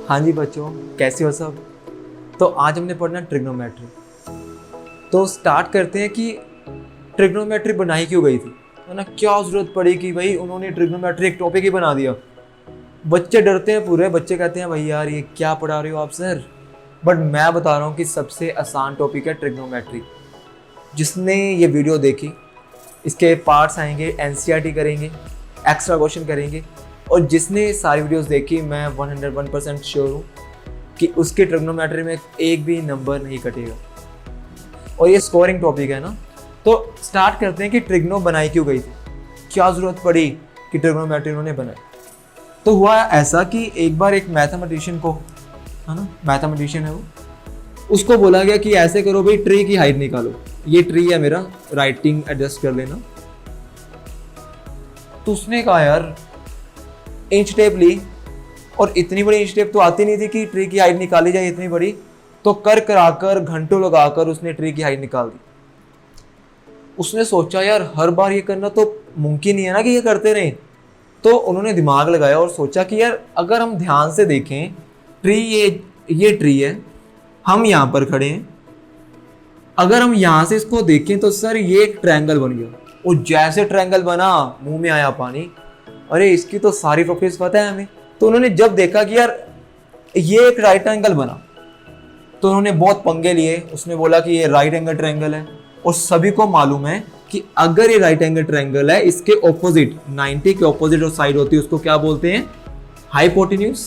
हाँ जी बच्चों, कैसे हो सब। तो आज हमने पढ़ना ट्रिग्नोमेट्री। तो स्टार्ट करते हैं कि ट्रिग्नोमेट्री बनाई क्यों गई थी, है ना। क्या ज़रूरत पड़ी कि भाई उन्होंने ट्रिग्नोमेट्री एक टॉपिक ही बना दिया। बच्चे डरते हैं, पूरे बच्चे कहते हैं भाई यार ये क्या पढ़ा रहे हो आप सर। बट मैं बता रहा हूँ कि सबसे आसान टॉपिक है ट्रिग्नोमेट्री। जिसने ये वीडियो देखी, इसके पार्ट्स आएंगे, एनसीईआरटी करेंगे, एक्स्ट्रा क्वेश्चन करेंगे, और जिसने सारी वीडियोस देखी मैं 101% श्योर हूँ कि उसके ट्रिग्नोमेट्री में एक भी नंबर नहीं कटेगा। और ये स्कोरिंग टॉपिक है ना। तो स्टार्ट करते हैं कि ट्रिग्नो बनाई क्यों गई थी, क्या ज़रूरत पड़ी कि ट्रिग्नोमेट्री उन्होंने बनाई। तो हुआ ऐसा कि एक बार एक मैथमेटिशियन को, है ना, मैथमेटिशियन है वो, उसको बोला गया कि ऐसे करो भाई, ट्री की हाइट निकालो। ये ट्री है मेरा, राइटिंग एडजस्ट कर लेना। तो उसने कहा यार इंच टेप ली, और इतनी बड़ी इंच टेप तो आती नहीं थी कि ट्री की हाइट निकाली जाए इतनी बड़ी। तो कर कराकर घंटों लगाकर उसने ट्री की हाइट निकाल दी। उसने सोचा यार हर बार ये करना तो मुमकिन नहीं है ना कि ये करते रहें। तो उन्होंने दिमाग लगाया और सोचा कि यार अगर हम ध्यान से देखें, ट्री ये ट्री है, हम यहाँ पर खड़े हैं, अगर हम यहाँ से इसको देखें तो सर ये एक ट्रायंगल बन गया। और जैसे ट्रायंगल बना, मुंह में आया पानी। अरे इसकी तो सारी प्रॉपर्टीज पता है हमें। तो उन्होंने जब देखा कि यार ये एक राइट एंगल बना, तो उन्होंने बहुत पंगे लिए। उसने बोला कि ये राइट एंगल ट्रायंगल है, और सभी को मालूम है कि अगर ये राइट एंगल ट्रायंगल है, इसके ऑपोजिट, 90 के ऑपोजिट जो साइड होती है उसको क्या बोलते हैं, हाइपोटेन्यूज।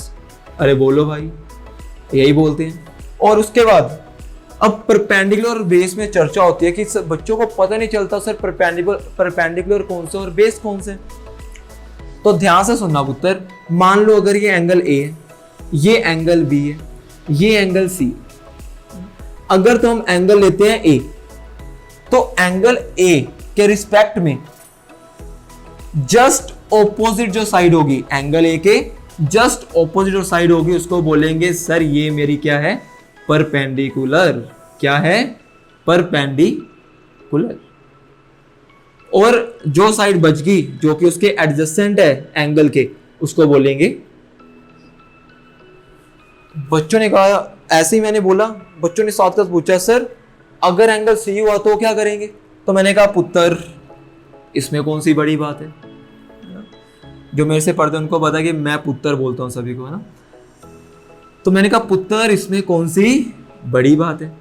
अरे बोलो भाई, यही बोलते हैं। और उसके बाद अब परपेंडिकुलर और बेस में चर्चा होती है कि बच्चों को पता नहीं चलता सर परपेंडिकुलर कौन से और बेस कौन से। तो ध्यान से सुनना पुत्र, मान लो अगर ये एंगल ए है, ये एंगल बी है, ये एंगल सी। अगर तो हम एंगल लेते हैं ए, तो एंगल ए के रिस्पेक्ट में जस्ट ऑपोजिट जो साइड होगी, एंगल ए के जस्ट ऑपोजिट जो साइड होगी, उसको बोलेंगे सर ये मेरी क्या है, परपेंडिकुलर। क्या है, परपेंडिकुलर। और जो साइड बच गई जो कि उसके एडजेसेंट है एंगल के, उसको बोलेंगे। बच्चों ने कहा, ऐसे ही मैंने बोला, बच्चों ने साथ साथ पूछा सर अगर एंगल सी हुआ तो क्या करेंगे। तो मैंने कहा पुत्र इसमें कौन सी बड़ी बात है। जो मेरे से पढ़ते हैं उनको पता है कि मैं पुत्र बोलता हूं सभी को, है ना। तो मैंने कहा पुत्र इसमें कौन सी बड़ी बात है।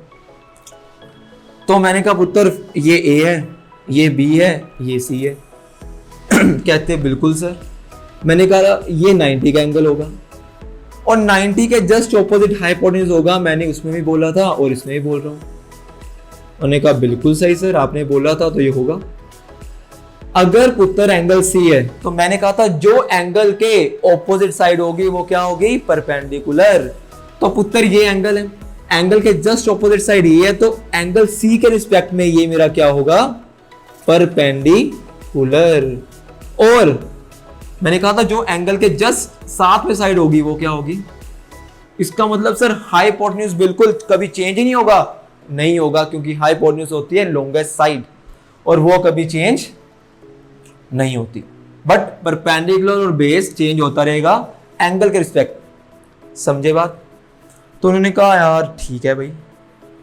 तो मैंने कहा पुत्र ये ए है, ये बी है, ये सी है। कहते हैं बिल्कुल सर। मैंने कहा ये 90 का एंगल होगा, और 90 के जस्ट ऑपोजिट हाइपोटेन्यूज होगा। मैंने उसमें भी बोला था और इसमें भी बोल रहा हूं। उन्होंने कहा बिल्कुल सही सर, आपने बोला था तो ये होगा। अगर पुत्र एंगल सी है, तो मैंने कहा था जो एंगल के ऑपोजिट साइड होगी वो क्या होगी, परपेंडिकुलर। तो पुत्र ये एंगल है, एंगल के जस्ट ऑपोजिट साइड ये है, तो एंगल सी के रिस्पेक्ट में ये मेरा क्या होगा, परपेंडिकुलर। और मैंने कहा था जो एंगल के जस्ट साथ में साइड होगी वो क्या होगी। इसका मतलब सर हाइपोटेन्यूज बिल्कुल कभी चेंज ही नहीं होगा। नहीं होगा, क्योंकि हाइपोटेन्यूज होती है लॉन्गेस्ट साइड, और वो कभी चेंज नहीं होती। बट परपेंडिकुलर और बेस चेंज होता रहेगा एंगल के रिस्पेक्ट। समझे बात। तो उन्होंने कहा यार ठीक है भाई,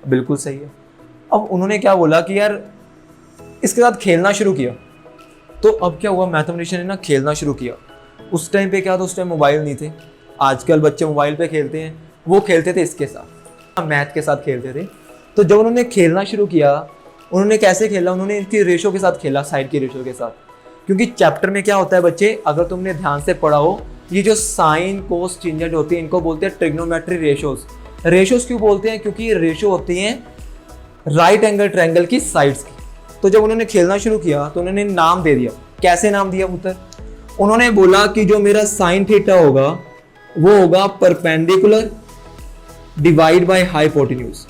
बिल्कुल सही है। अब उन्होंने क्या बोला कि यार इसके साथ खेलना शुरू किया। तो अब क्या हुआ, मैथमेटिशियन ने ना खेलना शुरू किया। उस टाइम पे क्या था, उस टाइम मोबाइल नहीं थे। आजकल बच्चे मोबाइल पे खेलते हैं, वो खेलते थे इसके साथ, मैथ के साथ खेलते थे। तो जब उन्होंने खेलना शुरू किया, उन्होंने कैसे खेला, उन्होंने इनकी रेशो के साथ खेला, साइड की रेशो के साथ। क्योंकि चैप्टर में क्या होता है बच्चे, अगर तुमने ध्यान से पढ़ा हो, ये जो साइन कोस टेंजेंट होती है इनको बोलते हैं ट्रिग्नोमेट्री रेशोज। रेशोज क्यों बोलते हैं, क्योंकि ये रेशो होती हैं राइट एंगल ट्रायंगल की साइड्स की। तो जब उन्होंने खेलना शुरू किया तो उन्होंने नाम दे दिया। कैसे नाम दिया पुत्र, उन्होंने बोला कि जो मेरा साइन थीटा होगा वो होगा परपेंडिकुलर डिवाइड बाय हाइपोटेन्यूज।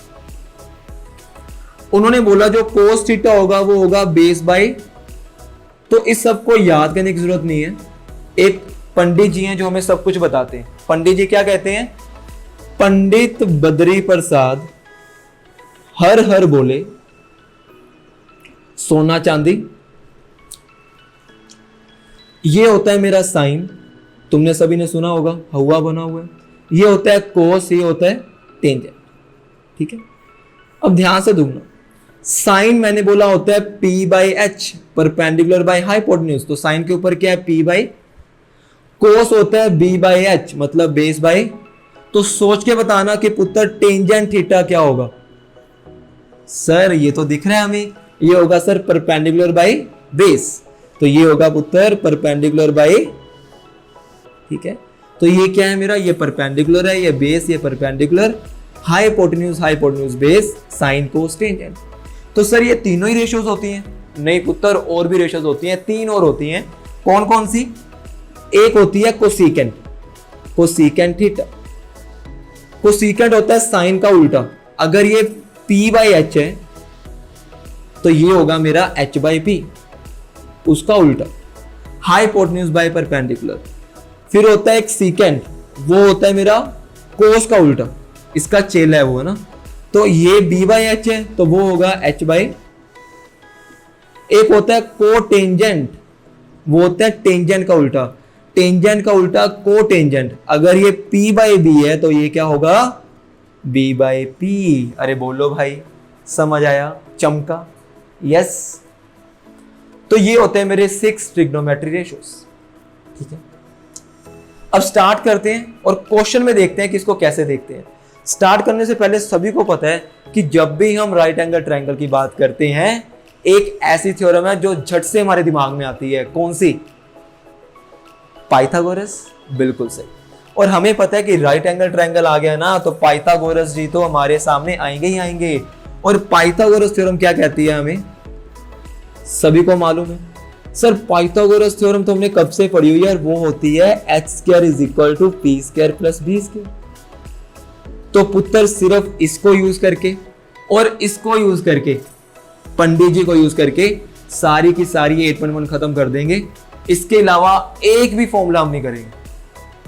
उन्होंने बोला जो कोस थीटा होगा वो होगा बेस बाय। तो इस सब को याद करने की जरूरत नहीं है। एक पंडित जी हैं जो हमें सब कुछ बताते हैं। पंडित जी क्या कहते हैं, पंडित बद्री प्रसाद हर हर बोले, सोना चांदी। ये होता है मेरा साइन, तुमने सभी ने सुना होगा, हवा बना हुआ है। ये होता है कोस, ये होता है टेंजेंट, ठीक है। अब ध्यान से देखना, साइन मैंने बोला होता है P by H, perpendicular by hypotenuse, तो साइन के ऊपर क्या है P बाई, कोस होता है B बाई एच मतलब बेस बाई, तो सोच के बताना कि पुत्र टेंजेंट थीटा क्या होगा। सर ये तो दिख रहा है हमें, ये होगा सर परपेंडिकुलर बाई बेस, तो ये होगा पुत्र परपेंडिकुलर बाई, ठीक है। तो ये क्या है मेरा, ये परपेंडिकुलर है, ये बेस, ये perpendicular, hypotenuse base, sine cos tangent. तो सर ये तीनों ही रेशियोज होती हैं? नहीं पुत्र, और भी रेशियोज होती हैं, 3 और होती हैं। कौन कौन सी? एक होती है कोसिकेंट, कोसिकेंट थीटा। कोसिकेंट होता है साइन का उल्टा, अगर ये P बाई एच है तो ये होगा मेरा H बाई P, उसका उल्टा, हाइपोटेन्यूज बाई परपेंडिकुलर। फिर होता है एक सीकेंट, वो होता है मेरा कोस का उल्टा, इसका चेला है वो, है ना, तो ये B बाई एच है तो वो होगा H बाई। एक होता है कोटेंजेंट, वो होता है टेंजेंट का उल्टा, टेंजेंट का उल्टा कोटेंजेंट, अगर ये P बाई B है तो ये क्या होगा, B बाई P। अरे बोलो भाई, समझ आया, चमका, यस। तो ये होते हैं मेरे 6 ट्रिग्नोमेट्री रेशियोज, ठीक है। अब स्टार्ट करते हैं और क्वेश्चन में देखते हैं कि इसको कैसे देखते हैं। स्टार्ट करने से पहले सभी को पता है कि जब भी हम राइट एंगल ट्रायंगल की बात करते हैं, एक ऐसी थ्योरम है जो झट से हमारे दिमाग में आती है, कौन सी? पाइथागोरस, बिल्कुल सही। और हमें पता है कि राइट एंगल ट्रायंगल आ गया ना, तो पाइथागोरस जी तो हमारे सामने आएंगे ही आएंगे। और पाइथागोरस थ्योरम क्या कहती है हमें सभी को मालूम है। सर पाइथागोरस थ्योरम तो हमने कब से पढ़ी हुई है, वो होती है h² is equal to p² plus b²। तो पुत्र सिर्फ इसको यूज करके और इसको यूज करके, पंडित जी को यूज करके सारी की सारी 8.1 खत्म कर देंगे। इसके अलावा एक भी फॉर्मूला हम नहीं करेंगे,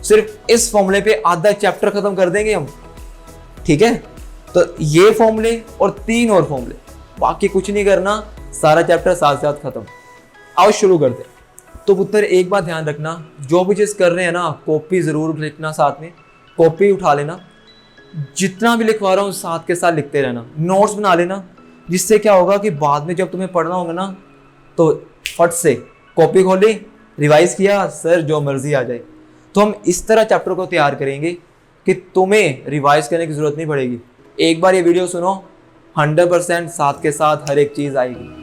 सिर्फ इस फॉर्मूले पे आधा चैप्टर खत्म कर देंगे हम, ठीक है। तो ये फॉर्मूले और 3 और फॉर्मूले, बाकी कुछ नहीं करना, सारा चैप्टर साथ साथ खत्म। आओ शुरू करते हैं। तो पुत्र एक बात ध्यान रखना, जो भी चीज कर रहे हैं ना, कॉपी जरूर लिखना, साथ में कॉपी उठा लेना, जितना भी लिखवा रहा हूँ साथ के साथ लिखते रहना, नोट्स बना लेना, जिससे क्या होगा कि बाद में जब तुम्हें पढ़ना होगा ना, तो फट से कॉपी खोली, रिवाइज किया, सर जो मर्जी आ जाए। तो हम इस तरह चैप्टर को तैयार करेंगे कि तुम्हें रिवाइज करने की जरूरत नहीं पड़ेगी। एक बार ये वीडियो सुनो, 100% साथ के साथ हर एक चीज आएगी।